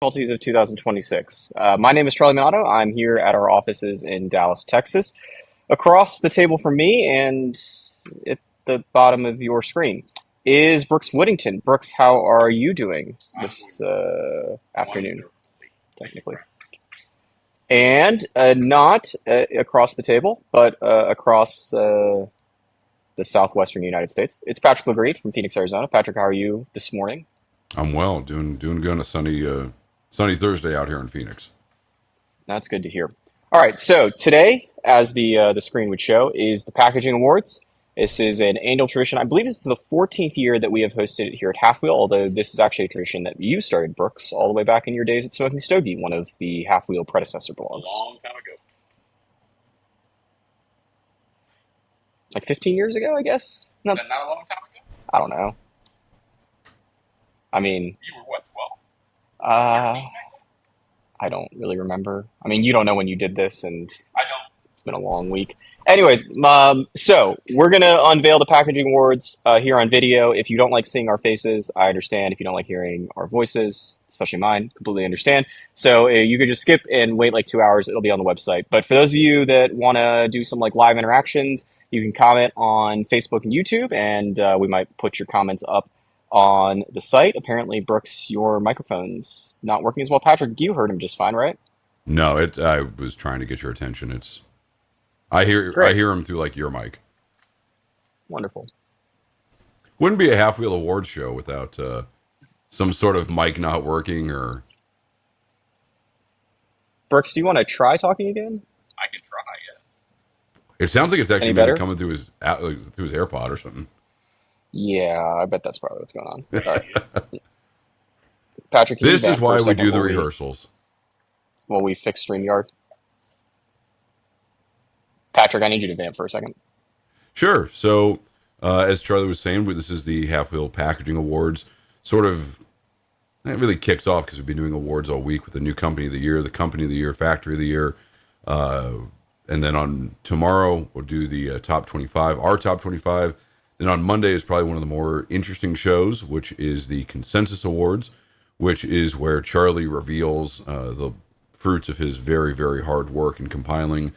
difficulties of 2026. My name is Charlie Minato. I'm here at our offices in Dallas, Texas. Across the table from me and at the bottom of your screen is Brooks Whittington. Brooks, how are you doing this afternoon, technically? And not across the table, but across the southwestern United States. It's Patrick LaGreed from Phoenix, Arizona. Patrick, how are you this morning? I'm well, doing good on a sunny Thursday out here in Phoenix. That's good to hear. All right, so today, as the screen would show, is the Packaging Awards. This is an annual tradition. I believe this is the 14th year that we have hosted it here at Halfwheel, although this is actually a tradition that you started, Brooks, all the way back in your days at Smoking Stogie, one of the Halfwheel predecessor blogs. A long time ago. Like 15 years ago, I guess? No, Is that not a long time ago? I don't know. I mean, You were what, 12? uh, 13? I don't really remember. I mean, you don't know when you did this, and I don't. it's been a long week. Anyways, so we're gonna unveil the Packaging Awards here on video. If you don't like seeing our faces, I understand. If you don't like hearing our voices, especially mine, completely understand. So you could just skip and wait like 2 hours. It'll be on the website. But for those of you that want to do some like live interactions, you can comment on Facebook and YouTube, and we might put your comments up on the site. Apparently, Brooks, your microphone's not working as well. Patrick, you heard him just fine, right? No, I was trying to get your attention. I Great. hear him through like your mic. Wonderful. Wouldn't be a Half Wheel Award show without some sort of mic not working or. Brooks, do you want to try talking again? I can try, yes. It sounds like it's actually Any maybe better? coming through his AirPod or something. Yeah, I bet that's probably what's going on. All right. Patrick, can you This is vamp for why a we second do the while rehearsals. while we fix StreamYard? Patrick, I need you to vamp for a second. Sure. So, as Charlie was saying, this is the Half Wheel Packaging Awards. Sort of, it really kicks off because we've been doing awards all week with the new Company of the Year, the Company of the Year, Factory of the Year. And then on tomorrow, we'll do the top 25, our top 25. Then on Monday is probably one of the more interesting shows, which is the Consensus Awards, which is where Charlie reveals the fruits of his very, very hard work in compiling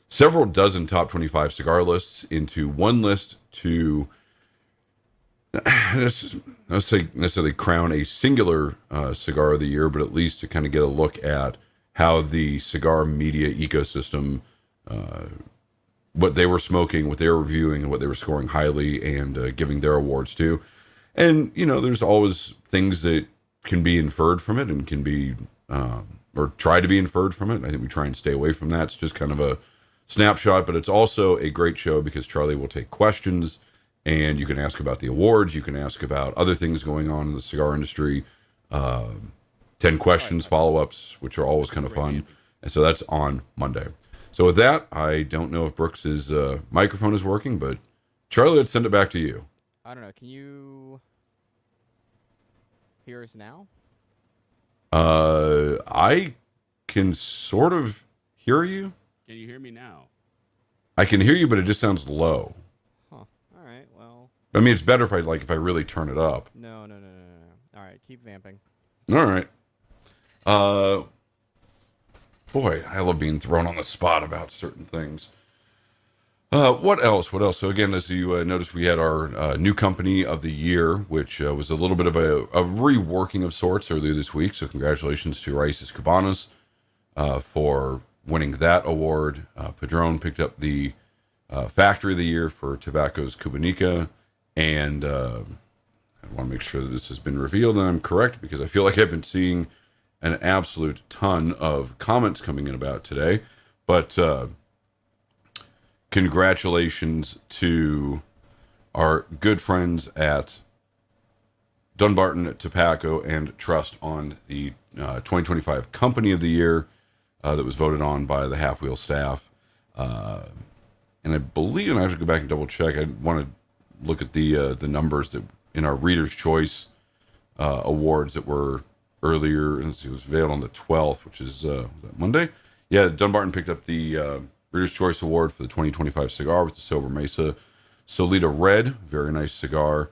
several dozen top 25 cigar lists into one list to, let's say, necessarily crown a singular cigar of the year, but at least to kind of get a look at how the cigar media ecosystem, what they were smoking, what they were reviewing, and what they were scoring highly and giving their awards to. And, there's always things that can be inferred from it and can be, or try to be inferred from it. I think we try and stay away from that. It's just kind of a snapshot, but it's also a great show because Charlie will take questions and you can ask about the awards. You can ask about other things going on in the cigar industry. 10 questions, follow-ups, which are always kind of fun. And so that's on Monday. So with that, I don't know if Brooks's microphone is working, but Charlie, let's send it back to you. I don't know. Can you hear us now? I can sort of hear you. Can you hear me now? I can hear you, but it just sounds low. Huh. All right. Well. I mean, it's better if I really turn it up. No. All right. Keep vamping. All right. Boy, I love being thrown on the spot about certain things. What else? So again, as you noticed, we had our new Company of the Year, which was a little bit of a reworking of sorts earlier this week. So congratulations to Raíces Cabanas for winning that award. Padron picked up the Factory of the Year for Tabacos Cubanica. And I want to make sure that this has been revealed and I'm correct because I feel like I've been seeing an absolute ton of comments coming in about today. But congratulations to our good friends at Dunbarton Tobacco and Trust on the 2025 Company of the Year that was voted on by the Half Wheel staff. And I believe, and I have to go back and double check, I want to look at the numbers that in our Reader's Choice awards that were earlier. Let's see, it was veiled on the 12th, which is was that Monday? Yeah, Dunbarton picked up the Reader's Choice Award for the 2025 cigar with the Sober Mesa Solita Red. Very nice cigar.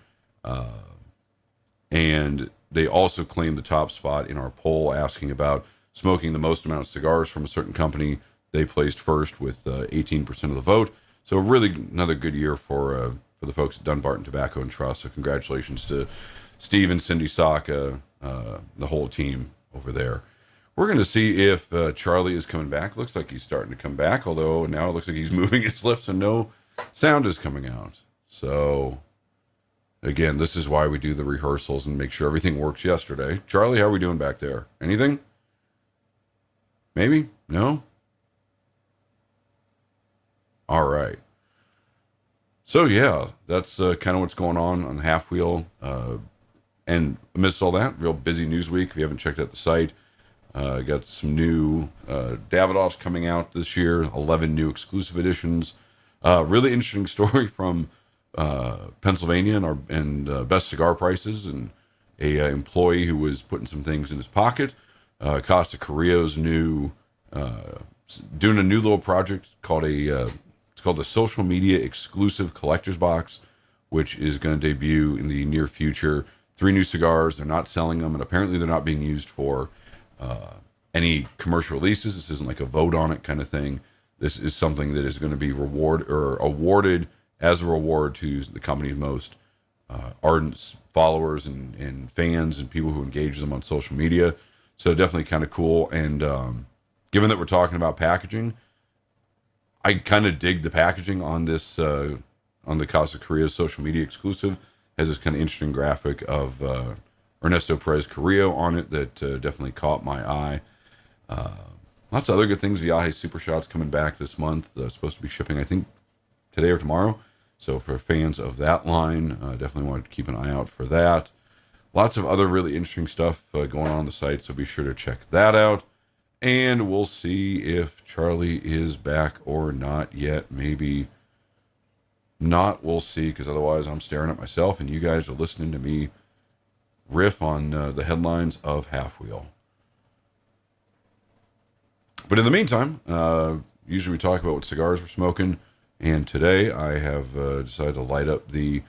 And they also claimed the top spot in our poll asking about smoking the most amount of cigars from a certain company. They placed first with 18% of the vote. So really another good year for the folks at Dunbarton Tobacco and Trust. So congratulations to Steve and Cindy Saka, the whole team over there. We're going to see if Charlie is coming back. Looks like he's starting to come back, although now it looks like he's moving his lips and no sound is coming out. So again, this is why we do the rehearsals and make sure everything works yesterday. Charlie, how are we doing back there? Anything? Maybe? No? All right. So yeah, that's kind of what's going on Half Wheel. And amidst all that, real busy news week. If you haven't checked out the site, got some new Davidoffs coming out this year, 11 new exclusive editions. Really interesting story from Pennsylvania and Best Cigar Prices, and a employee who was putting some things in his pocket. Costa Carrillo's new doing a new little project called it's called the Social Media Exclusive Collector's Box, which is going to debut in the near future. 3 new cigars. They're not selling them, and apparently they're not being used for any commercial releases. This isn't like a vote on it kind of thing. This is something that is going to be awarded as a reward to the company's most ardent followers and fans and people who engage them on social media. So definitely kind of cool. And given that we're talking about packaging, I kind of dig the packaging on this on the Casa Carrillo social media exclusive. Has this kind of interesting graphic of Ernesto Perez Carrillo on it that definitely caught my eye. Lots of other good things. Viaje Super Shots coming back this month. Supposed to be shipping, I think, today or tomorrow. So for fans of that line, definitely want to keep an eye out for that. Lots of other really interesting stuff going on the site, so be sure to check that out. And we'll see if Charlie is back or not yet. Maybe not. We'll see, because otherwise I'm staring at myself and you guys are listening to me riff on the headlines of Half Wheel. But in the meantime, usually we talk about what cigars we're smoking. And today I have decided to light up the,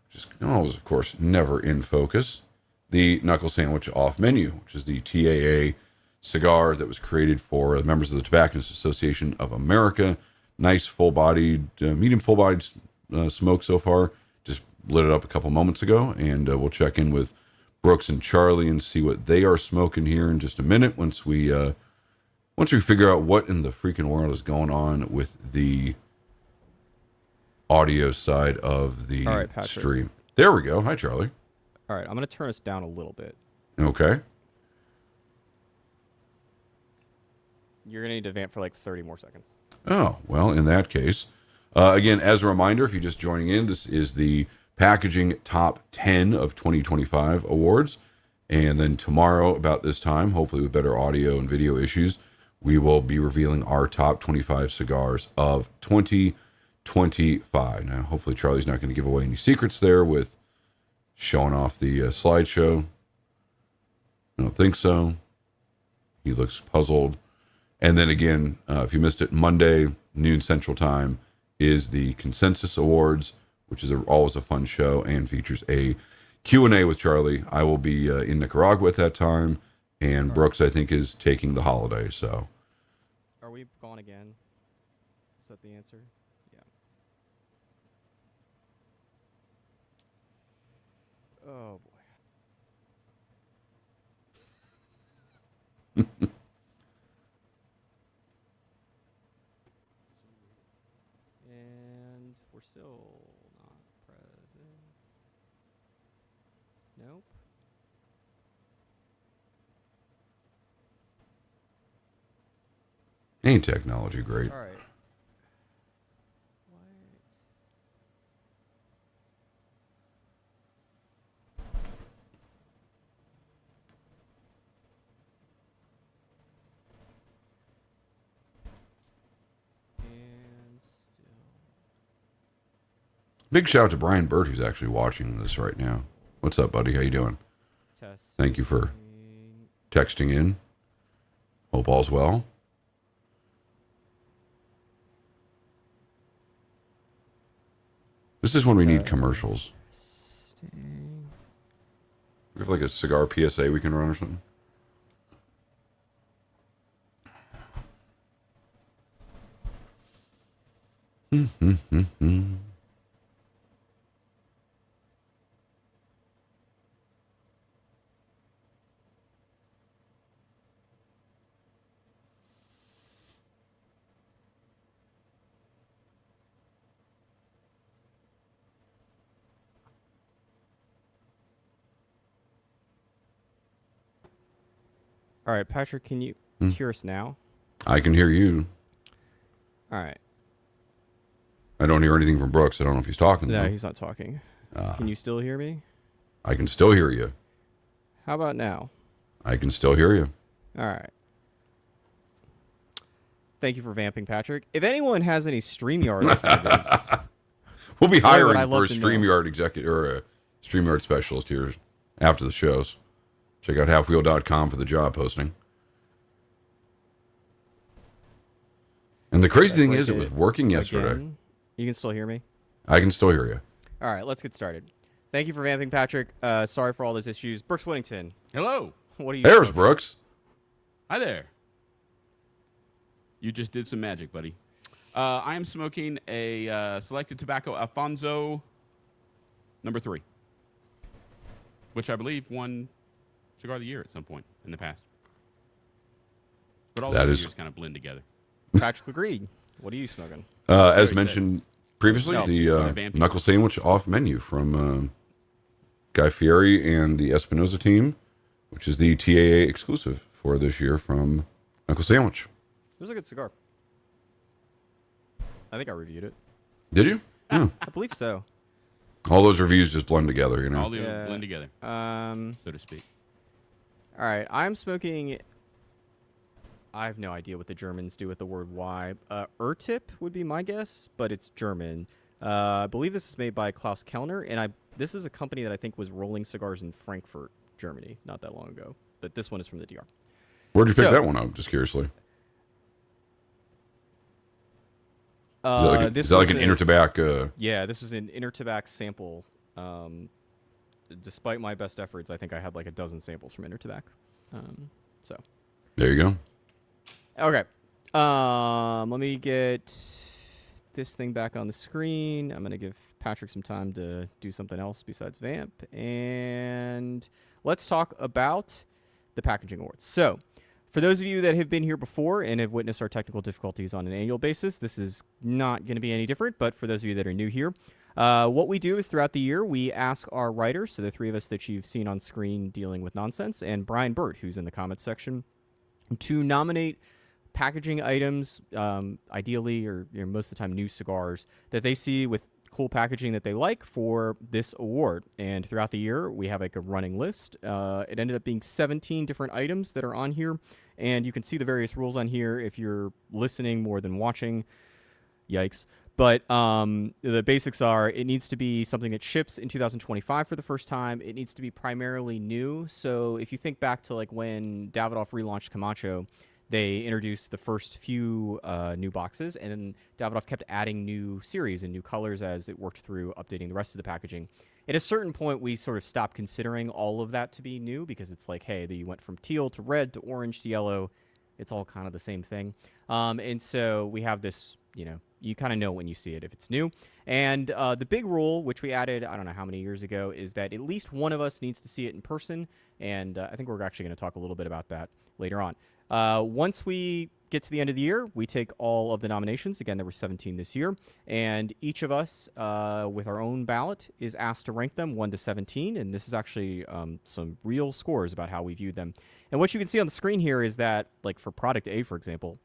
just always, of course, never in focus, the Knuckle Sandwich Off Menu, which is the TAA cigar that was created for members of the Tobacconists Association of America. Nice full-bodied, medium full-bodied smoke so far. Just lit it up a couple moments ago, and we'll check in with Brooks and Charlie and see what they are smoking here in just a minute once we figure out what in the freaking world is going on with the audio side of the stream. There we go. Hi, Charlie. All right, I'm going to turn us down a little bit. Okay. You're going to need to vamp for like 30 more seconds. Oh, well, in that case, again, as a reminder, if you're just joining in, this is the Packaging Top 10 of 2025 awards. And then tomorrow, about this time, hopefully with better audio and video issues, we will be revealing our top 25 cigars of 2025. Now, hopefully Charlie's not going to give away any secrets there with showing off the slideshow. I don't think so. He looks puzzled. And then again, if you missed it, Monday, noon Central Time, is the Consensus Awards, which is always a fun show and features a Q&A with Charlie. I will be in Nicaragua at that time, and Brooks, I think, is taking the holiday. So, are we gone again? Is that the answer? Yeah. Oh boy. And we're still not present. Nope. ain't technology great? All right. And still. Big shout out to Brian Burt, who's actually watching this right now. What's up, buddy? How you doing? Test. Thank you for texting in. Hope all's well. This is when we need commercials. We have like a cigar PSA we can run or something. All right, Patrick, can you hear us now? I can hear you. All right. I don't hear anything from Brooks. I don't know if he's talking. No, though. he's not talking. Can you still hear me? I can still hear you. How about now? I can still hear you. All right. Thank you for vamping, Patrick. If anyone has any StreamYard alternatives, We'll be Boy, would hiring I for a love to know. StreamYard executive or a StreamYard specialist here after the shows. Check out halfwheel.com for the job posting. And the crazy thing is, it was working yesterday. again, you can still hear me? I can still hear you. All right, let's get started. Thank you for vamping, Patrick. Sorry for all those issues. Brooks Whittington, Hello. what are you There's smoking? Brooks. Hi there. You just did some magic, buddy. I am smoking a selected tobacco Alfonso number 3, which I believe won Cigar of the Year at some point in the past. But all That those is- years kind of blend together. Patrick agreed. What are you smoking? As Very mentioned previously, No, the sorry, vamping. knuckle sandwich off menu from Guy Fieri and the Espinosa team, which is the TAA exclusive for this year from Knuckle Sandwich. It was a good cigar. I think I reviewed it. Did you? Yeah. I believe so. All those reviews just blend together, you know. All the Yeah. blend together, All so to speak. right, I'm smoking. I have no idea what the Germans do with the word Y. Urtip would be my guess, but it's German. I believe this is made by Klaus Kellner, and this is a company that I think was rolling cigars in Frankfurt, Germany, not that long ago. But this one is from the DR. Where'd you pick So- that one up? Just curiously. This Is that like was an in- intertobac? Yeah, this was an Intertobac sample. Despite my best efforts, I think I had like a dozen samples from Intertobac. So There you go. okay, let me get this thing back on the screen. I'm gonna give Patrick some time to do something else besides vamp, and let's talk about the packaging awards. So, for those of you that have been here before and have witnessed our technical difficulties on an annual basis, this is not going to be any different. But for those of you that are new here, what we do is throughout the year, we ask our writers, so the three of us that you've seen on screen dealing with nonsense, and Brian Burt, who's in the comments section, to nominate packaging items, ideally, or most of the time new cigars, that they see with cool packaging that they like for this award. And throughout the year, we have like a running list. It ended up being 17 different items that are on here, and you can see the various rules on here if you're listening more than watching. Yikes. But the basics are, it needs to be something that ships in 2025 for the first time. It needs to be primarily new. So if you think back to like when Davidoff relaunched Camacho, they introduced the first few new boxes, and then Davidoff kept adding new series and new colors as it worked through updating the rest of the packaging. At a certain point, we sort of stopped considering all of that to be new because it's like, hey, you went from teal to red to orange to yellow. It's all kind of the same thing. And so we have this, you kind of know when you see it if it's new. And the big rule, which we added, I don't know how many years ago, is that at least one of us needs to see it in person. And I think we're actually going to talk a little bit about that later on. Once we get to the end of the year, we take all of the nominations. Again, there were 17 this year. And each of us, with our own ballot, is asked to rank them 1 to 17. And this is actually some real scores about how we viewed them. And what you can see on the screen here is that, like for product A, for example,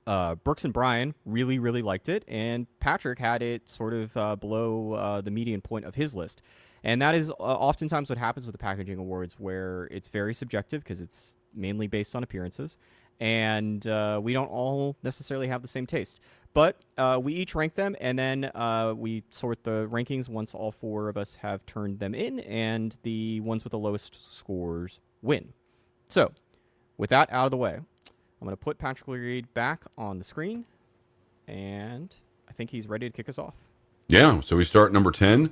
Brooks and Brian really, really liked it. And Patrick had it sort of below the median point of his list. And that is oftentimes what happens with the packaging awards, where it's very subjective because it's mainly based on appearances, and we don't all necessarily have the same taste. But we each rank them, and then we sort the rankings once all four of us have turned them in, and the ones with the lowest scores win. So, with that out of the way, I'm going to put Patrick Reed back on the screen, and I think he's ready to kick us off. Yeah, so we start number 10.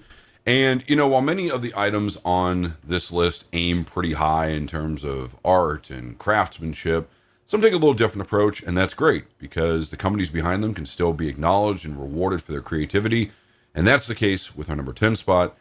And, while many of the items on this list aim pretty high in terms of art and craftsmanship, some take a little different approach, and that's great because the companies behind them can still be acknowledged and rewarded for their creativity. And that's the case with our number 10 spot,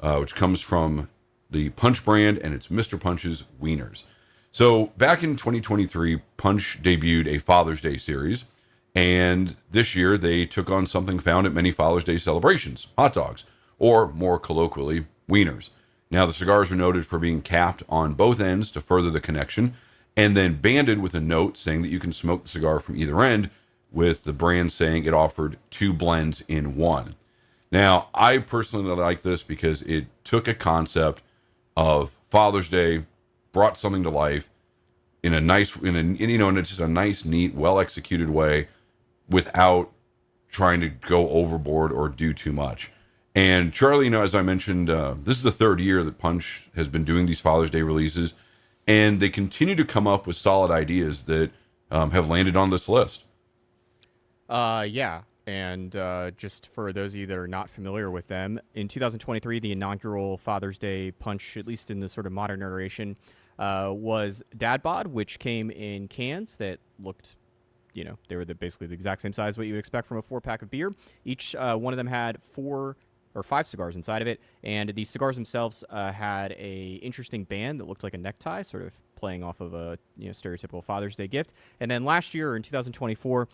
which comes from the Punch brand, and it's Mr. Punch's Wieners. So back in 2023, Punch debuted a Father's Day series, and this year they took on something found at many Father's Day celebrations: hot dogs, or more colloquially, wieners. Now, the cigars are noted for being capped on both ends to further the connection, and then banded with a note saying that you can smoke the cigar from either end, with the brand saying it offered 2 blends in one. Now, I personally like this because it took a concept of Father's Day, brought something to life in a nice, in just a nice, neat, well executed way, without trying to go overboard or do too much. And Charlie, as I mentioned, this is the 3rd year that Punch has been doing these Father's Day releases, and they continue to come up with solid ideas that have landed on this list. Yeah. And just for those of you that are not familiar with them, in 2023, the inaugural Father's Day Punch, at least in the sort of modern iteration, was Dad Bod, which came in cans that looked, they were basically the exact same size what you would expect from a 4-pack of beer. Each one of them had 4 or 5 cigars inside of it, and the cigars themselves had a interesting band that looked like a necktie, sort of playing off of a stereotypical Father's Day gift. And then last year, in 2024,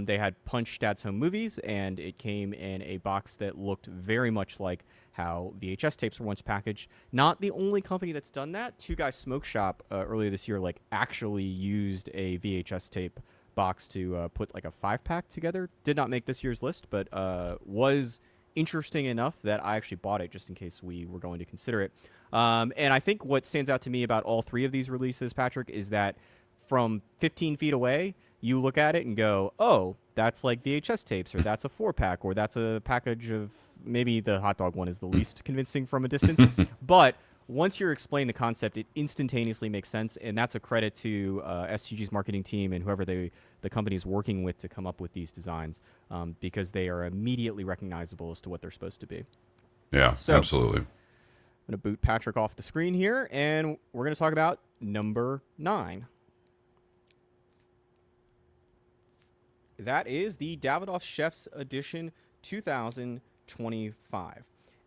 they had Punch Dad's Home Movies, and it came in a box that looked very much like how VHS tapes were once packaged. Not the only company that's done that. Two Guys Smoke Shop earlier this year actually used a VHS tape box to put like a 5-pack together. Did not make this year's list, but was interesting enough that I actually bought it just in case we were going to consider it. And I think what stands out to me about all 3 of these releases, Patrick, is that from 15 feet away, you look at it and go, oh, that's like VHS tapes, or that's a 4-pack, or that's a package of, maybe the hot dog one is the least convincing from a distance. But once you're explaining the concept, it instantaneously makes sense, and that's a credit to STG's marketing team and whoever the company is working with to come up with these designs, because they are immediately recognizable as to what they're supposed to be. Yeah, So, absolutely. I'm going to boot Patrick off the screen here, and we're going to talk about number 9. That is the Davidoff Chef's Edition 2025.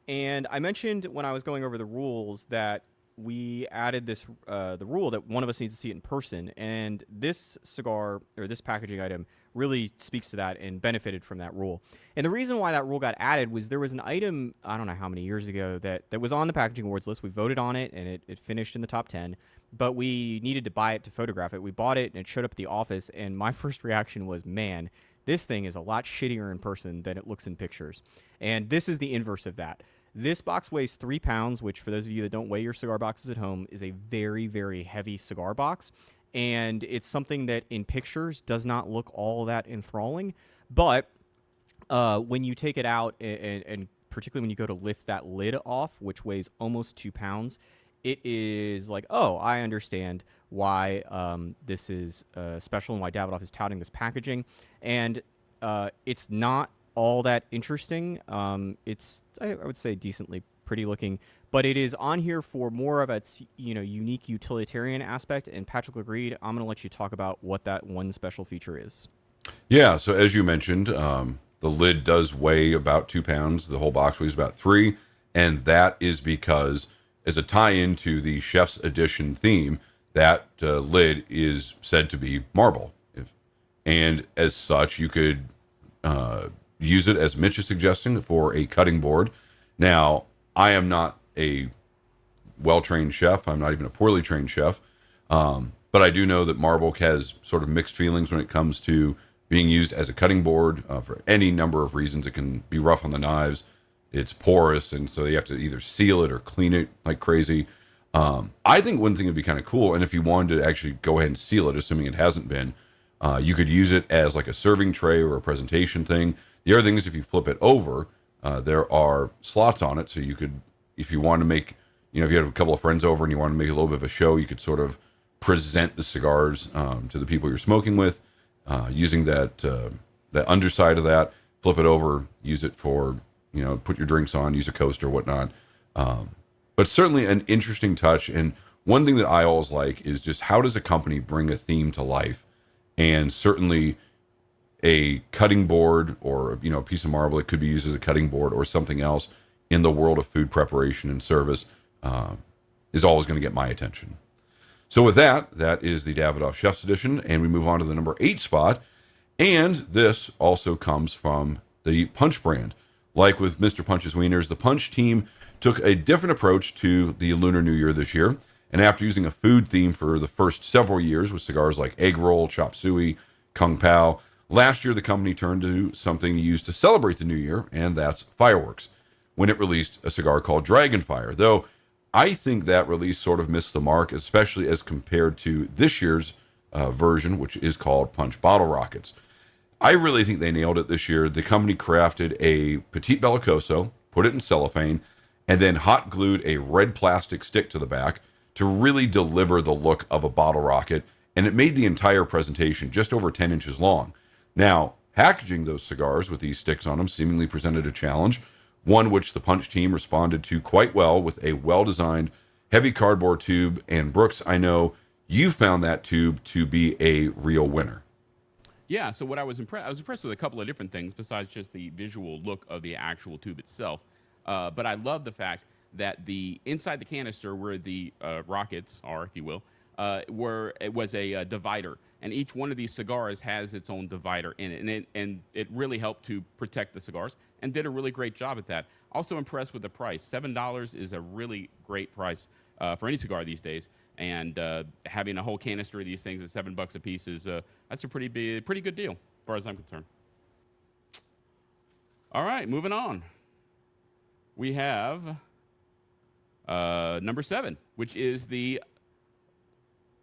And I mentioned when I was going over the rules that we added this the rule that one of us needs to see it in person, and this cigar or this packaging item really speaks to that and benefited from that rule. And the reason why that rule got added was there was an item, I don't know how many years ago, that was on the packaging awards list. We voted on it, and it finished in the top 10, but we needed to buy it to photograph it. We bought it, and it showed up at the office, and my first reaction was, man, this thing is a lot shittier in person than it looks in pictures. And this is the inverse of that. This box weighs 3 pounds, which for those of you that don't weigh your cigar boxes at home is a very, very heavy cigar box. And it's something that in pictures does not look all that enthralling. But when you take it out, and particularly when you go to lift that lid off, which weighs almost 2 pounds, it is like, oh, I understand why this is special and why Davidoff is touting this packaging. And it's not all that interesting. It's, I would say, decently pretty looking, but it is on here for more of its unique utilitarian aspect. And Patrick agreed. I'm going to let you talk about what that one special feature is. Yeah, so as you mentioned, the lid does weigh about 2 pounds. The whole box weighs about 3, and that is because, as a tie-in to the Chef's Edition theme, that lid is said to be marble. And as such, you could use it, as Mitch is suggesting, for a cutting board. Now, I am not a well-trained chef. I'm not even a poorly trained chef. But I do know that marble has sort of mixed feelings when it comes to being used as a cutting board for any number of reasons. It can be rough on the knives. It's porous, and so you have to either seal it or clean it like crazy. I think one thing would be kind of cool, and if you wanted to actually go ahead and seal it, assuming it hasn't been, you could use it as like a serving tray or a presentation thing. The other thing is, if you flip it over, there are slots on it, so you could, if you want to make, if you had a couple of friends over and you want to make a little bit of a show, you could sort of present the cigars to the people you're smoking with, using that underside of that, flip it over, use it for put your drinks on, use a coaster, whatnot. But certainly an interesting touch. And one thing that I always like is just how does a company bring a theme to life? And certainly a cutting board or a piece of marble, it could be used as a cutting board or something else in the world of food preparation and service, is always going to get my attention. So with that is the Davidoff Chef's Edition, and we move on to the number 8 spot. And this also comes from the Punch brand. Like with Mr. Punch's Wieners, the Punch team took a different approach to the Lunar New Year this year. And after using a food theme for the first several years with cigars like egg roll, chop suey, kung pao, last year the company turned to something used to celebrate the new year, and that's fireworks, when it released a cigar called Dragonfire. Though I think that release sort of missed the mark, especially as compared to this year's version, which is called Punch Bottle Rockets. I really think they nailed it this year. The company crafted a Petit Bellicoso, put it in cellophane, and then hot glued a red plastic stick to the back to really deliver the look of a bottle rocket, and it made the entire presentation just over 10 inches long. Now, packaging those cigars with these sticks on them seemingly presented a challenge, one which the Punch team responded to quite well with a well-designed heavy cardboard tube. And Brooks, I know you found that tube to be a real winner. Yeah, so what I was impressed with a couple of different things besides just the visual look of the actual tube itself. But I love the fact that the inside the canister where the rockets are, if you will, it was a divider, and each one of these cigars has its own divider in it, and it really helped to protect the cigars and did a really great job at that. Also impressed with the price. $7 is a really great price for any cigar these days, and having a whole canister of these things at $7 a piece is that's a pretty good deal as far as I'm concerned. All right, moving on. We have number 7, which is the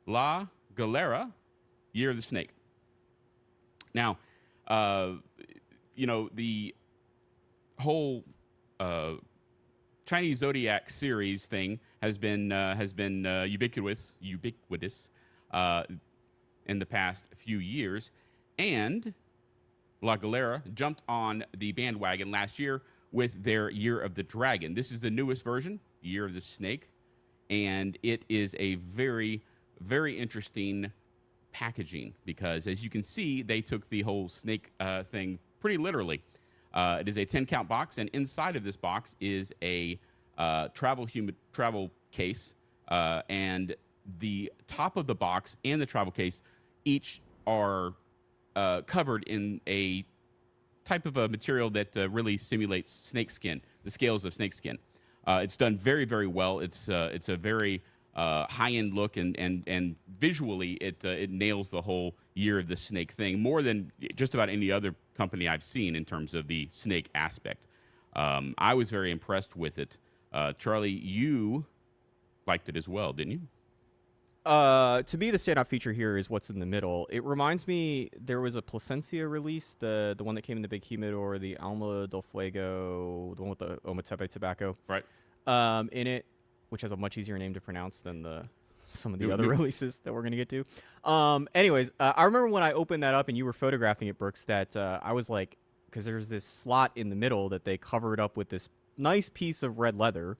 La Galera Year of the Snake. Now, the whole Chinese Zodiac series thing has been ubiquitous in the past few years, and La Galera jumped on the bandwagon last year with their Year of the Dragon. This is the newest version, Year of the Snake, and it is a very, very interesting packaging because, as you can see, they took the whole snake thing pretty literally. It is a 10-count box, and inside of this box is a travel case, and the top of the box and the travel case each are covered in a type of a material that really simulates snakeskin, the scales of snakeskin. It's done very, very well. It's a very high-end look, and visually it nails the whole Year of the Snake thing more than just about any other company I've seen in terms of the snake aspect. I was very impressed with it. Charlie, you liked it as well, didn't you? To me, the standout feature here is what's in the middle. It reminds me, there was a Plasencia release, the one that came in the big humidor, the Alma del Fuego, the one with the Ometepe tobacco. Right. In it, which has a much easier name to pronounce than some of the other releases that we're going to get to. Anyways, I remember when I opened that up and you were photographing it, Brooks, that I was like, because there's this slot in the middle that they covered up with this nice piece of red leather,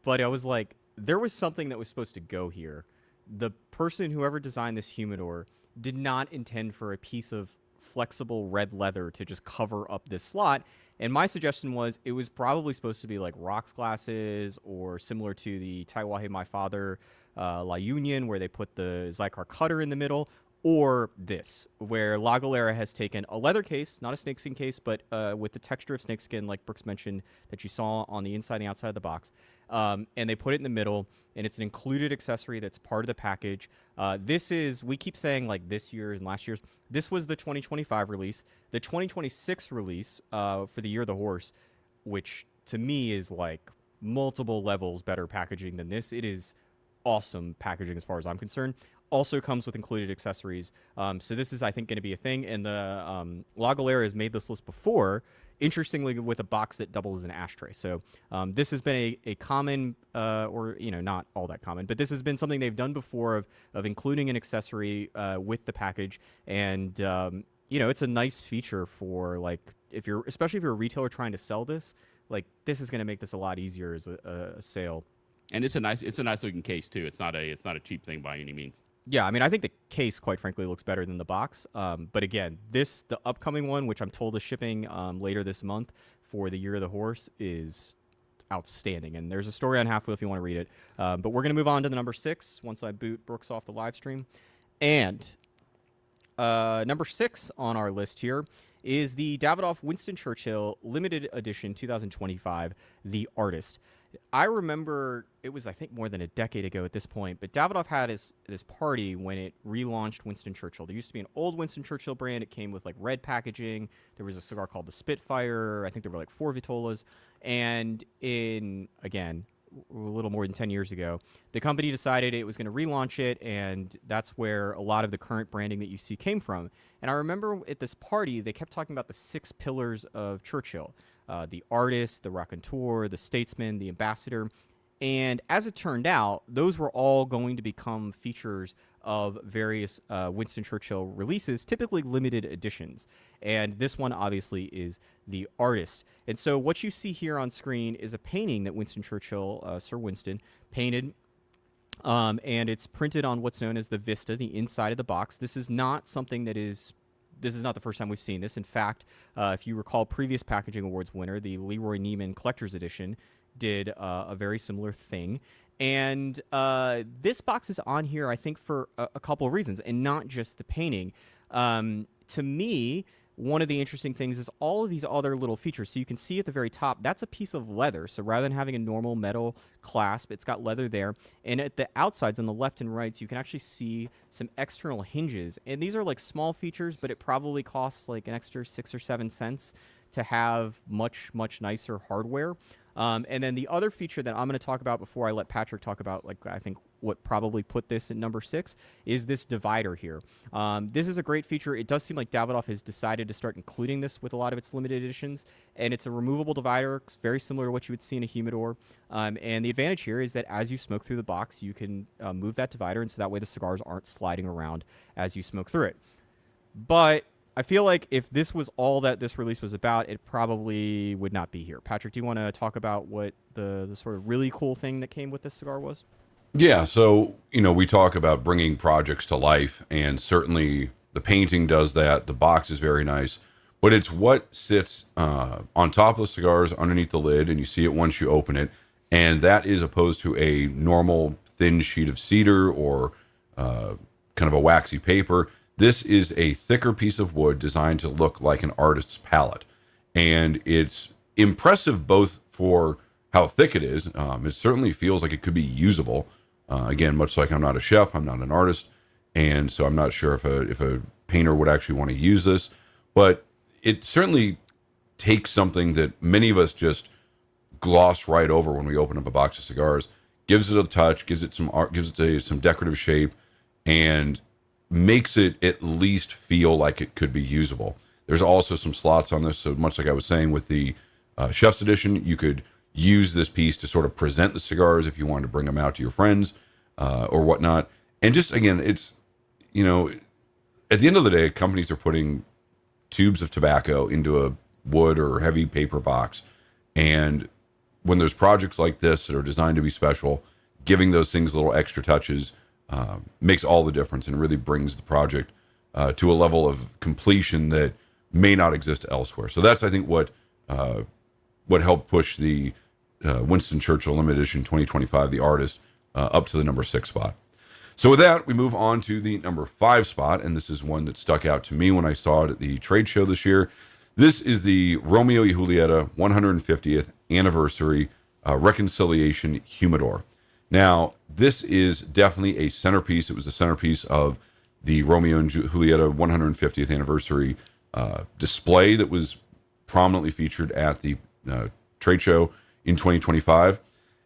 but I was like, there was something that was supposed to go here. The person, whoever designed this humidor, did not intend for a piece of flexible red leather to just cover up this slot. And my suggestion was it was probably supposed to be like rocks glasses or similar to the Taiwahe My Father La Union, where they put the Zycar cutter in the middle, or this, where La Galera has taken a leather case, not a snakeskin case, but with the texture of snakeskin, like Brooks mentioned, that you saw on the inside and the outside of the box, and they put it in the middle, and it's an included accessory that's part of the package. This is, we keep saying like this year's and last year's, this was the 2025 release. The 2026 release for the Year of the Horse, which to me is like multiple levels better packaging than this. It is awesome packaging as far as I'm concerned. Also comes with included accessories. So this is, I think, going to be a thing. And the La Galera has made this list before, interestingly, with a box that doubles as an ashtray. So this has been a common, or, not all that common, but this has been something they've done before of including an accessory with the package. And, it's a nice feature for, like, especially if you're a retailer trying to sell this. like this is going to make this a lot easier as a sale. And it's a nice looking case too. It's not a cheap thing by any means. Yeah, I mean, I think the case, quite frankly, looks better than the box. But again, the upcoming one, which I'm told is shipping later this month for the Year of the Horse, is outstanding. And there's a story on Halfwheel if you want to read it. But we're going to move on to the number 6 once I boot Brooks off the live stream. And number 6 on our list here is the Davidoff Winston Churchill Limited Edition 2025, The Artist. I remember it was, I think, more than a decade ago at this point, but Davidoff had this party when it relaunched Winston Churchill. There used to be an old Winston Churchill brand. It came with like red packaging. There was a cigar called the Spitfire. I think there were like 4 Vitolas. And again, a little more than 10 years ago, the company decided it was going to relaunch it, and that's where a lot of the current branding that you see came from. And I remember at this party, they kept talking about the 6 pillars of Churchill. The artist, the raconteur, the statesman, the ambassador. And as it turned out, those were all going to become features of various Winston Churchill releases, typically limited editions. And this one, obviously, is the artist. And so what you see here on screen is a painting that Winston Churchill, Sir Winston, painted. And it's printed on what's known as the Vista, the inside of the box. This is not something that is... This is not the first time we've seen this. In fact, if you recall, previous Packaging Awards winner, the Leroy Neiman Collector's Edition, did a very similar thing. And this box is on here, I think, for a couple of reasons, and not just the painting. To me, one of the interesting things is all of these other little features. So you can see at the very top, that's a piece of leather. So rather than having a normal metal clasp, it's got leather there. And at the outsides, on the left and right, you can actually see some external hinges. And these are like small features, but it probably costs like an extra 6 or 7 cents to have much, much nicer hardware. And then the other feature that I'm going to talk about before I let Patrick talk about, like, I think what probably put this at number 6 is this divider here. This is a great feature. It does seem like Davidoff has decided to start including this with a lot of its limited editions, and it's a removable divider. It's very similar to what you would see in a humidor. And the advantage here is that as you smoke through the box, you can move that divider, and so that way the cigars aren't sliding around as you smoke through it. But I feel like if this was all that this release was about, it probably would not be here. Patrick, do you want to talk about what the sort of really cool thing that came with this cigar was? Yeah, so, we talk about bringing projects to life, and certainly the painting does that. The box is very nice, but it's what sits on top of the cigars underneath the lid, and you see it once you open it, and that is opposed to a normal thin sheet of cedar or kind of a waxy paper. This is a thicker piece of wood designed to look like an artist's palette. And it's impressive both for how thick it is. It certainly feels like it could be usable. Again, much like I'm not a chef, I'm not an artist. And so I'm not sure if a painter would actually want to use this. But it certainly takes something that many of us just gloss right over when we open up a box of cigars, gives it a touch, gives it some art, gives it some decorative shape, and makes it at least feel like it could be usable. There's also some slots on this, so much like I was saying with the Chef's Edition, you could use this piece to sort of present the cigars if you wanted to bring them out to your friends or whatnot. And just, again, it's, at the end of the day, companies are putting tubes of tobacco into a wood or heavy paper box. And when there's projects like this that are designed to be special, giving those things little extra touches makes all the difference and really brings the project to a level of completion that may not exist elsewhere. So that's, I think, what helped push the Winston Churchill Limited Edition 2025, The Artist, up to the number 6 spot. So with that, we move on to the number 5 spot, and this is one that stuck out to me when I saw it at the trade show this year. This is the Romeo y Julieta 150th Anniversary Reconciliation Humidor. Now, this is definitely a centerpiece. It was a centerpiece of the Romeo and Julieta 150th Anniversary display that was prominently featured at the trade show in 2025.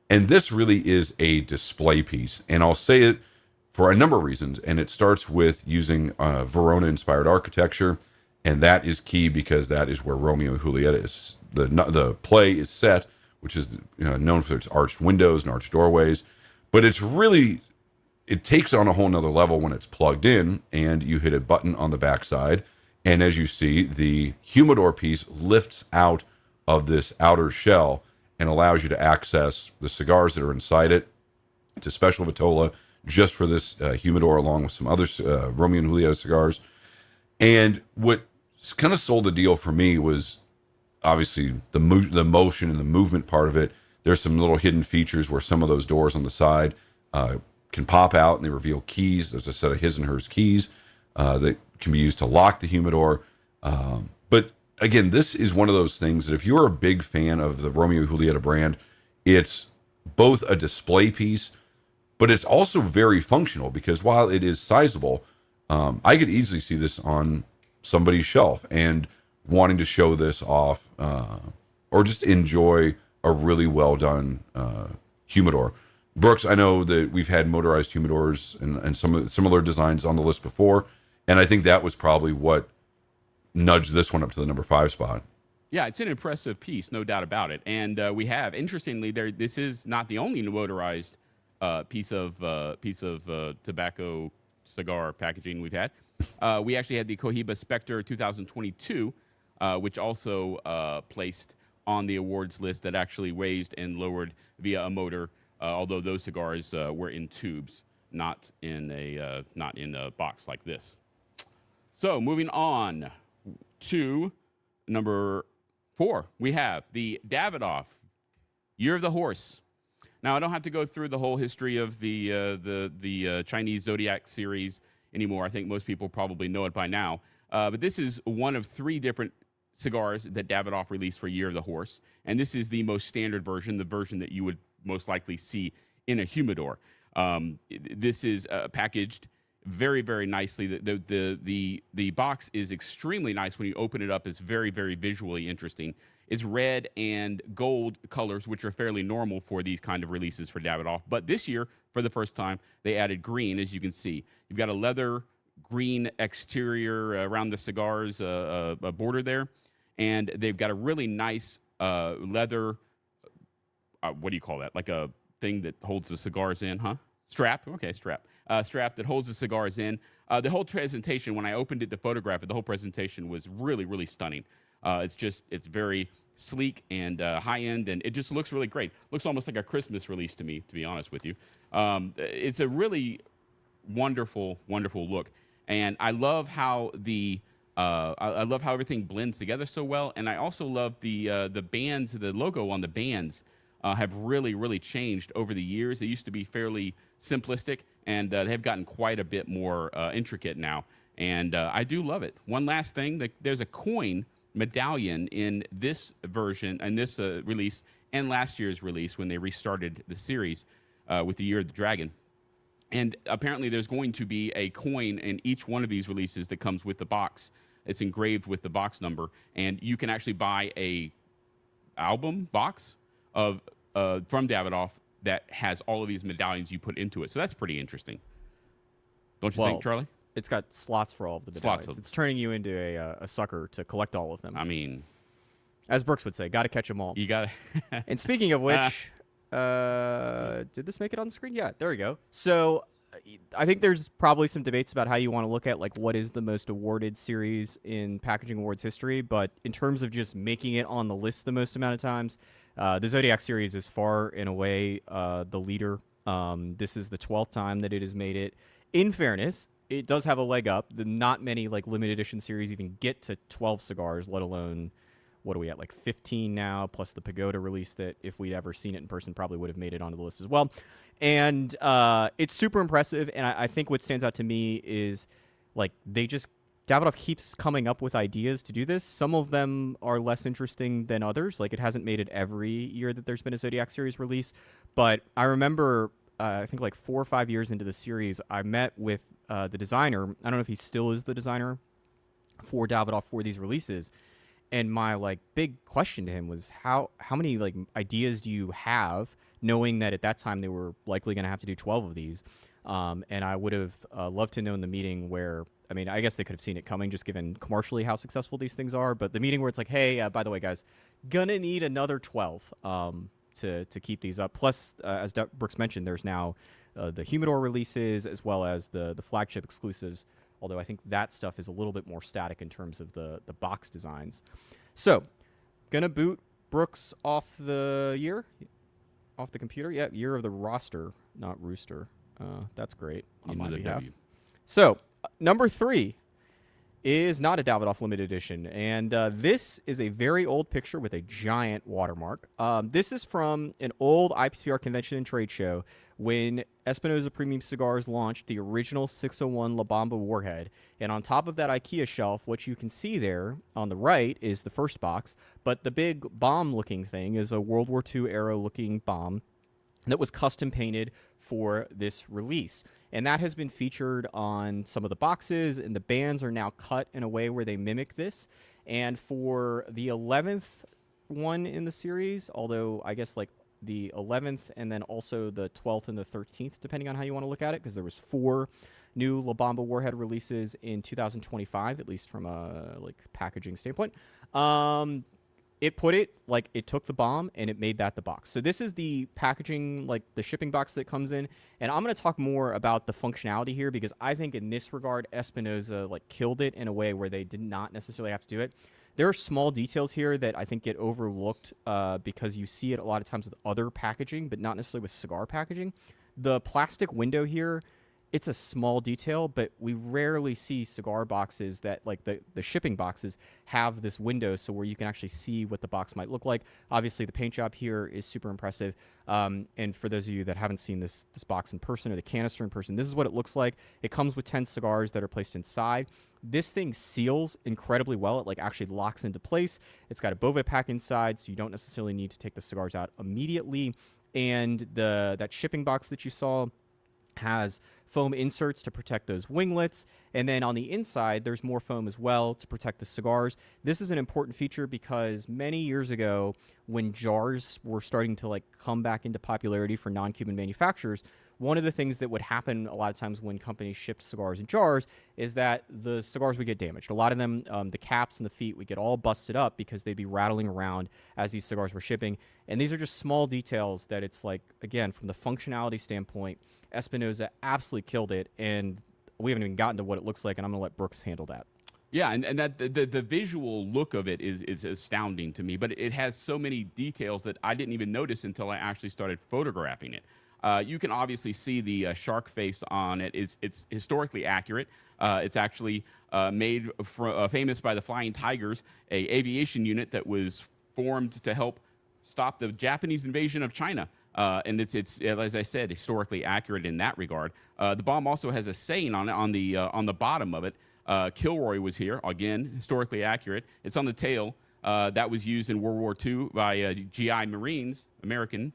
And this really is a display piece. And I'll say it for a number of reasons. And it starts with using Verona-inspired architecture. And that is key because that is where Romeo and Julieta is. The play is set, which is known for its arched windows and arched doorways. But it takes on a whole nother level when it's plugged in and you hit a button on the backside. And as you see, the humidor piece lifts out of this outer shell and allows you to access the cigars that are inside it. It's a special vitola just for this humidor, along with some other Romeo and Juliet cigars. And what kind of sold the deal for me was obviously the motion and the movement part of it. There's some little hidden features where some of those doors on the side can pop out and they reveal keys. There's a set of his and hers keys that can be used to lock the humidor. But again, this is one of those things that if you're a big fan of the Romeo and Julieta brand, it's both a display piece, but it's also very functional because while it is sizable, I could easily see this on somebody's shelf and wanting to show this off or just enjoy a really well done humidor. Brooks, I know that we've had motorized humidors and some similar designs on the list before, and I think that was probably what nudged this one up to the number 5 spot. Yeah, it's an impressive piece, no doubt about it. And we have, interestingly, this is not the only motorized piece of tobacco cigar packaging we've had. We actually had the Cohiba Spectre 2022, which also placed on the awards list that actually raised and lowered via a motor, although those cigars were in tubes, not in a box like this. So moving on to number 4, we have the Davidoff Year of the Horse. Now, I don't have to go through the whole history of the Chinese Zodiac series anymore. I think most people probably know it by now. But this is one of 3 different cigars that Davidoff released for Year of the Horse. And this is the most standard version, the version that you would most likely see in a humidor. This is packaged very, very nicely. The box is extremely nice when you open it up. It's very, very visually interesting. It's red and gold colors, which are fairly normal for these kind of releases for Davidoff. But this year, for the first time, they added green, as you can see. You've got a leather green exterior around the cigars, a border there. And they've got a really nice leather, what do you call that? Like a thing that holds the cigars in, huh? Strap? Okay, strap. Strap that holds the cigars in. The whole presentation, when I opened it to photograph it, the whole presentation was really, really stunning. It's very sleek and high-end, and it just looks really great. Looks almost like a Christmas release to me, to be honest with you. It's a really wonderful, wonderful look. And I love how I love how everything blends together so well. And I also love the bands, the logo on the bands have really, really changed over the years. They used to be fairly simplistic, and they've gotten quite a bit more intricate now. And I do love it. One last thing, there's a coin medallion in this version, and this release, and last year's release when they restarted the series with the Year of the Dragon. And apparently there's going to be a coin in each one of these releases that comes with the box. It's engraved with the box number, and you can actually buy a album box of from Davidoff that has all of these medallions you put into it. So that's pretty interesting. Don't you think, Charlie? It's got slots for all of the medallions. It's turning you into a sucker to collect all of them. I mean, as Brooks would say, got to catch them all. You got to. And speaking of which, did this make it on the screen? Yeah, there we go. So I think there's probably some debates about how you want to look at like what is the most awarded series in packaging awards history. But in terms of just making it on the list the most amount of times, the Zodiac series is far and away the leader. This is the 12th time that it has made it. In fairness, it does have a leg up. Not many like limited edition series even get to 12 cigars, let alone, what are we at, like 15 now, plus the Pagoda release that if we'd ever seen it in person probably would have made it onto the list as well. And it's super impressive, and I think what stands out to me is like Davidoff keeps coming up with ideas to do this. Some of them are less interesting than others. Like it hasn't made it every year that there's been a Zodiac series release, but I remember I think like 4 or 5 years into the series, I met with the designer. I don't know if he still is the designer for Davidoff for these releases. And my like big question to him was how many like ideas do you have, knowing that at that time they were likely going to have to do 12 of these. And I would have loved to know in the meeting where, I mean, I guess they could have seen it coming just given commercially how successful these things are. But the meeting where it's like, hey, by the way, guys, gonna need another 12 to keep these up. Plus, as Brooks mentioned, there's now the humidor releases as well as the flagship exclusives. Although I think that stuff is a little bit more static in terms of the box designs. So, gonna boot Brooks off the computer. Yeah, year of the roster, not rooster. That's great on my behalf. W. So, number 3 is not a Davidoff limited edition, and this is a very old picture with a giant watermark. This is from an old IPCPR convention and trade show when Espinosa Premium Cigars launched the original 601 La Bamba Warhead, and on top of that IKEA shelf, what you can see there on the right is the first box, but the big bomb-looking thing is a World War II era-looking bomb that was custom painted for this release. And that has been featured on some of the boxes, and the bands are now cut in a way where they mimic this. And for the 11th one in the series, although I guess like the 11th and then also the 12th and the 13th, depending on how you want to look at it, because there was 4 new La Bamba Warhead releases in 2025, at least from a like packaging standpoint. It took the bomb and it made that the box. So this is the packaging, like the shipping box that comes in. And I'm going to talk more about the functionality here because I think in this regard, Espinosa like killed it in a way where they did not necessarily have to do it. There are small details here that I think get overlooked because you see it a lot of times with other packaging, but not necessarily with cigar packaging. The plastic window here, it's a small detail, but we rarely see cigar boxes that, like the shipping boxes, have this window so where you can actually see what the box might look like. Obviously, the paint job here is super impressive. And for those of you that haven't seen this box in person or the canister in person, this is what it looks like. It comes with 10 cigars that are placed inside. This thing seals incredibly well. It like actually locks into place. It's got a Bove pack inside, so you don't necessarily need to take the cigars out immediately. And that shipping box that you saw has foam inserts to protect those winglets, and then on the inside there's more foam as well to protect the cigars. This is an important feature because many years ago when jars were starting to like come back into popularity for non-Cuban manufacturers, one of the things that would happen a lot of times when companies shipped cigars in jars is that the cigars would get damaged. A lot of them, the caps and the feet would get all busted up because they'd be rattling around as these cigars were shipping. And these are just small details that it's like, again, from the functionality standpoint, Espinosa absolutely killed it. And we haven't even gotten to what it looks like, and I'm going to let Brooks handle that. Yeah, and that the visual look of it is astounding to me, but it has so many details that I didn't even notice until I actually started photographing it. You can obviously see the shark face on it. It's historically accurate. It's actually made famous by the Flying Tigers, a aviation unit that was formed to help stop the Japanese invasion of China. And it's as I said, historically accurate in that regard. The bomb also has a saying on it on the bottom of it. Kilroy was here, again, historically accurate. It's on the tail. That was used in World War II by GI Marines, American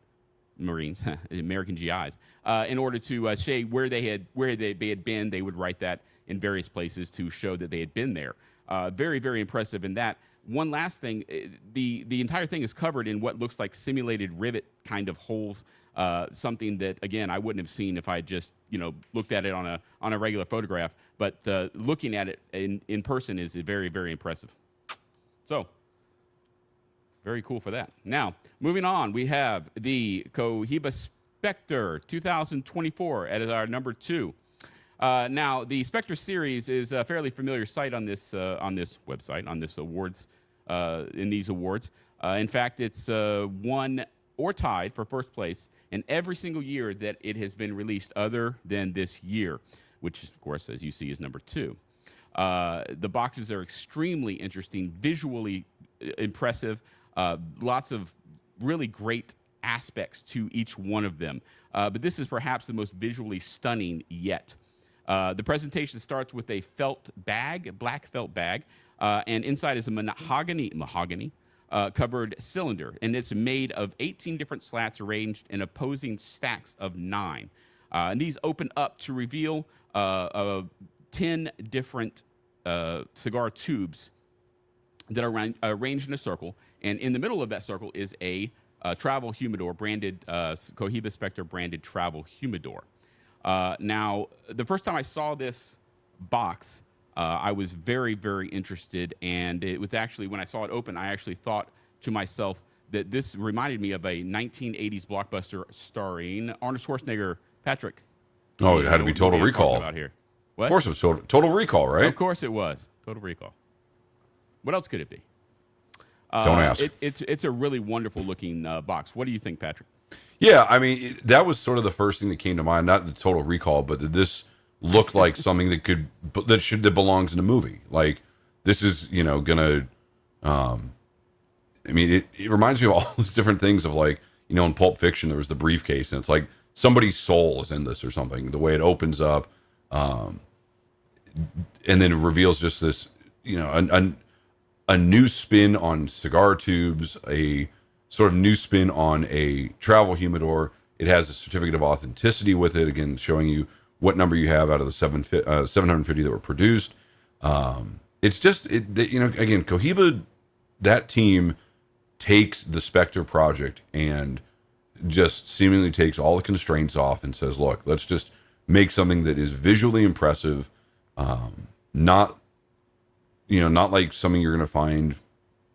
GIs, in order to say where they had been. They would write that in various places to show that they had been there. Very, very impressive in that. One last thing, the entire thing is covered in what looks like simulated rivet kind of holes, something that, again, I wouldn't have seen if I had just looked at it on a regular photograph. But looking at it in person is very, very impressive. So, very cool for that. Now, moving on, we have the Cohiba Spectre 2024 as our number 2. Now, the Spectre series is a fairly familiar sight on this website, on this awards, in these awards. In fact, it's won or tied for first place in every single year that it has been released, other than this year, which, of course, as you see, is number 2. The boxes are extremely interesting, visually impressive. Lots of really great aspects to each one of them. But this is perhaps the most visually stunning yet. The presentation starts with a black felt bag, and inside is a mahogany covered cylinder, and it's made of 18 different slats arranged in opposing stacks of 9. And these open up to reveal 10 different cigar tubes that are arranged in a circle, and in the middle of that circle is a travel humidor, branded Cohiba Spectre branded travel humidor. Now, the first time I saw this box, I was very, very interested, and it was actually, when I saw it open, I actually thought to myself that this reminded me of a 1980s blockbuster starring Arnold Schwarzenegger. Patrick. Oh, it had to be Total Recall. About here. What? Of course it was Total Recall, right? Of course it was. Total Recall. What else could it be? Don't ask. It's a really wonderful looking box. What do you think, Patrick? Yeah, I mean, that was sort of the first thing that came to mind. Not the Total Recall, but that this looked like something that belongs in a movie. Like this is, gonna. I mean, it reminds me of all those different things of like, in Pulp Fiction there was the briefcase, and it's like somebody's soul is in this or something. The way it opens up, and then it reveals just this, a new spin on cigar tubes, a sort of new spin on a travel humidor. It has a certificate of authenticity with it, again, showing you what number you have out of the 750 that were produced. It's just, again, Cohiba, that team takes the Spectre project and just seemingly takes all the constraints off and says, look, let's just make something that is visually impressive, not like something you're going to find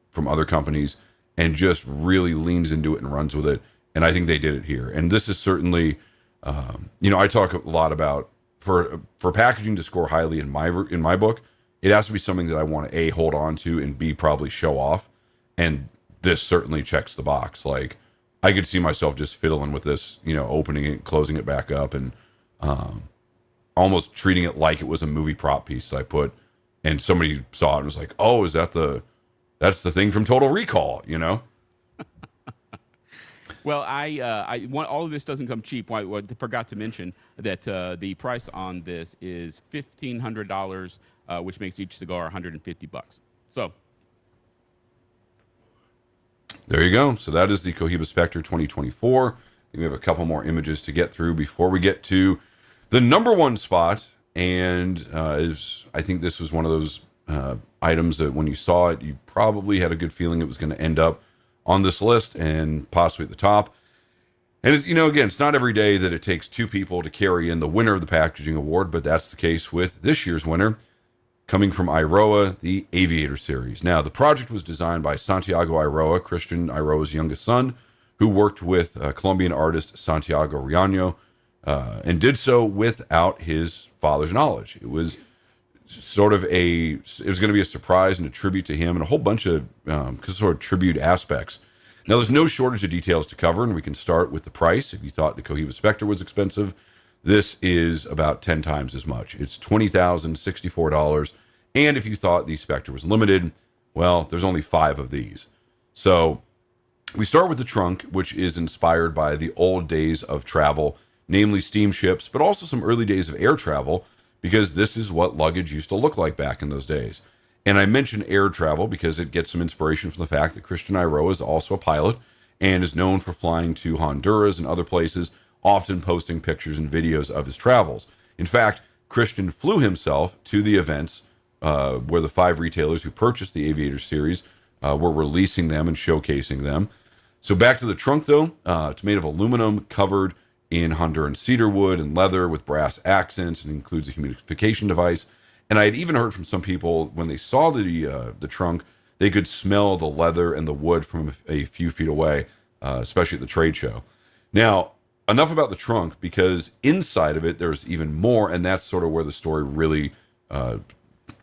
from other companies, and just really leans into it and runs with it. And I think they did it here. And this is certainly, I talk a lot about for packaging to score highly in my book, it has to be something that I want to A, hold on to, and B, probably show off. And this certainly checks the box. Like I could see myself just fiddling with this, opening it, closing it back up, and almost treating it like it was a movie prop piece that I put, and somebody saw it and was like, oh, that's the thing from Total Recall, Well, I want, all of this doesn't come cheap. I forgot to mention that the price on this is $1,500, which makes each cigar $150. So there you go. So that is the Cohiba Spectre 2024. We have a couple more images to get through before we get to the number one spot. And I think this was one of those items that when you saw it, you probably had a good feeling it was going to end up on this list and possibly at the top. And it's, again, it's not every day that it takes two people to carry in the winner of the packaging award, but that's the case with this year's winner, coming from Iroa, the Aviator series. Now, the project was designed by Santiago Iroa, Christian Iroa's youngest son, who worked with Colombian artist Santiago Riaño, and did so without his father's knowledge. It was sort of it was going to be a surprise and a tribute to him, and a whole bunch of sort of tribute aspects. Now, there's no shortage of details to cover, and we can start with the price. If you thought the Cohiba Spectre was expensive, this is about 10 times as much. It's $20,064. And if you thought the Spectre was limited, well, there's only 5 of these. So we start with the trunk, which is inspired by the old days of travel, namely steamships, but also some early days of air travel, because this is what luggage used to look like back in those days. And I mention air travel because it gets some inspiration from the fact that Christian Iroa is also a pilot and is known for flying to Honduras and other places, often posting pictures and videos of his travels. In fact, Christian flew himself to the events where the 5 retailers who purchased the Aviator series were releasing them and showcasing them. So back to the trunk, though. It's made of aluminum covered in Honduran cedar wood and leather with brass accents, and includes a humidification device. And I had even heard from some people when they saw the trunk, they could smell the leather and the wood from a few feet away, especially at the trade show. Now, enough about the trunk, because inside of it there's even more, and that's sort of where the story really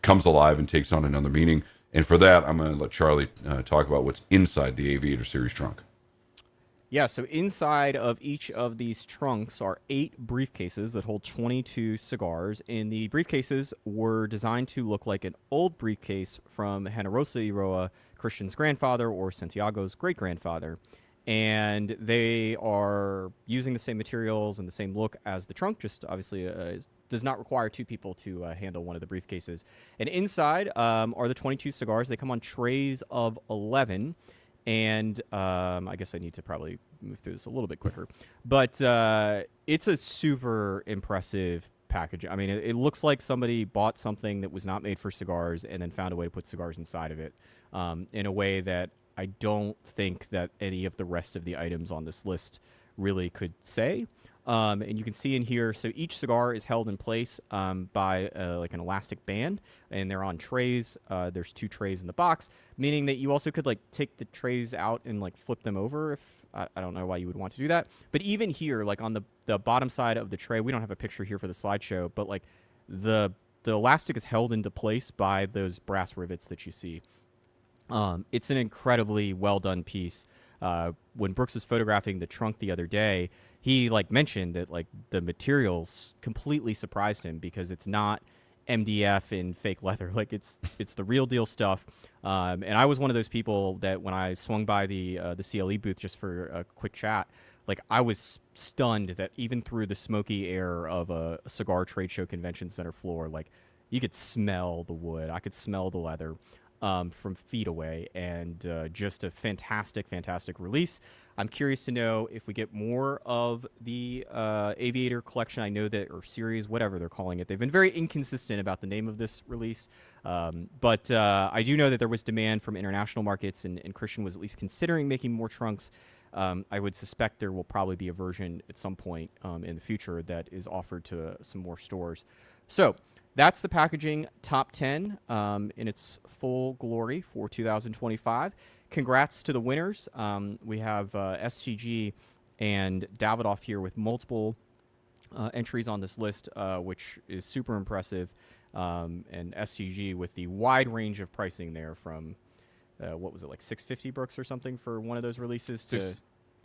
comes alive and takes on another meaning. And for that, I'm going to let Charlie talk about what's inside the Aviator series trunk. Yeah, so inside of each of these trunks are 8 briefcases that hold 22 cigars, and the briefcases were designed to look like an old briefcase from Generosa Iroa, Christian's grandfather, or Santiago's great-grandfather. And they are using the same materials and the same look as the trunk, just obviously does not require 2 people to handle one of the briefcases. And inside are the 22 cigars. They come on trays of 11. And I guess I need to probably move through this a little bit quicker. But it's a super impressive package. I mean, it looks like somebody bought something that was not made for cigars and then found a way to put cigars inside of it in a way that I don't think that any of the rest of the items on this list really could say. And you can see in here, so each cigar is held in place by like an elastic band, and they're on trays. There's 2 trays in the box, meaning that you also could like take the trays out and like flip them over. If I don't know why you would want to do that, but even here, like on the bottom side of the tray, we don't have a picture here for the slideshow, but like the elastic is held into place by those brass rivets that you see. It's an incredibly well done piece. When Brooks was photographing the trunk the other day, he like mentioned that like the materials completely surprised him because it's not MDF in fake leather. Like it's the real deal stuff. And I was one of those people that when I swung by the CLE booth just for a quick chat, like I was stunned that even through the smoky air of a cigar trade show convention center floor, like you could smell the wood. I could smell the leather from feet away, and just a fantastic, fantastic release. I'm curious to know if we get more of the Aviator collection. I know that, or series, whatever they're calling it. They've been very inconsistent about the name of this release, but I do know that there was demand from international markets, and Christian was at least considering making more trunks. I would suspect there will probably be a version at some point in the future that is offered to some more stores. So that's the packaging top 10 in its full glory for 2025. Congrats to the winners. We have STG and Davidoff here with multiple entries on this list, which is super impressive. And STG with the wide range of pricing there from, what was it, like $650 Brooks or something for one of those releases to It's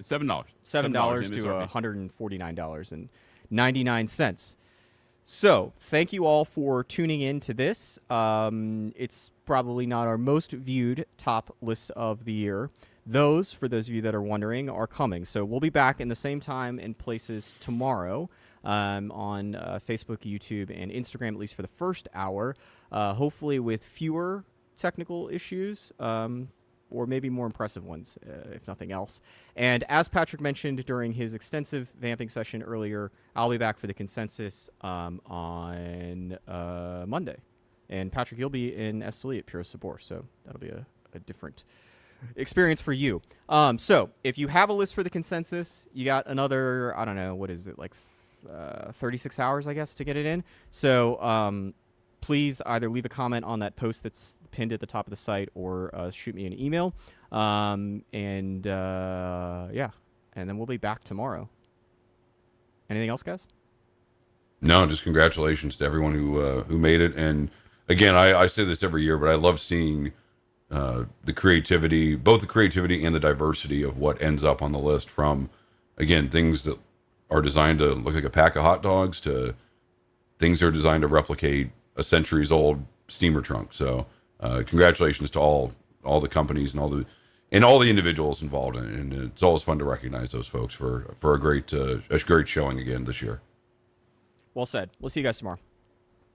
$7. $7 to $149.99. So, thank you all for tuning in to this. It's probably not our most viewed top list of the year. Those, for those of you that are wondering, are coming. So, we'll be back in the same time and places tomorrow on Facebook, YouTube, and Instagram, at least for the first hour. Hopefully with fewer technical issues, or maybe more impressive ones, if nothing else. And as Patrick mentioned during his extensive vamping session earlier, I'll be back for the consensus on Monday. And Patrick, you'll be in Esteli at Pure Sabor, so that'll be a different experience for you. So if you have a list for the consensus, you got another, I don't know, what is it, like 36 hours, I guess, to get it in. So please either leave a comment on that post that's pinned at the top of the site or shoot me an email. Yeah, and then we'll be back tomorrow. Anything else, guys? No, just congratulations to everyone who made it. And again, I say this every year, but I love seeing the creativity, both the creativity and the diversity of what ends up on the list, from, again, things that are designed to look like a pack of hot dogs to things that are designed to replicate a centuries old steamer trunk. So congratulations to all the companies and all the individuals involved in it. And it's always fun to recognize those folks for a great showing again this year. Well said. We'll see you guys tomorrow.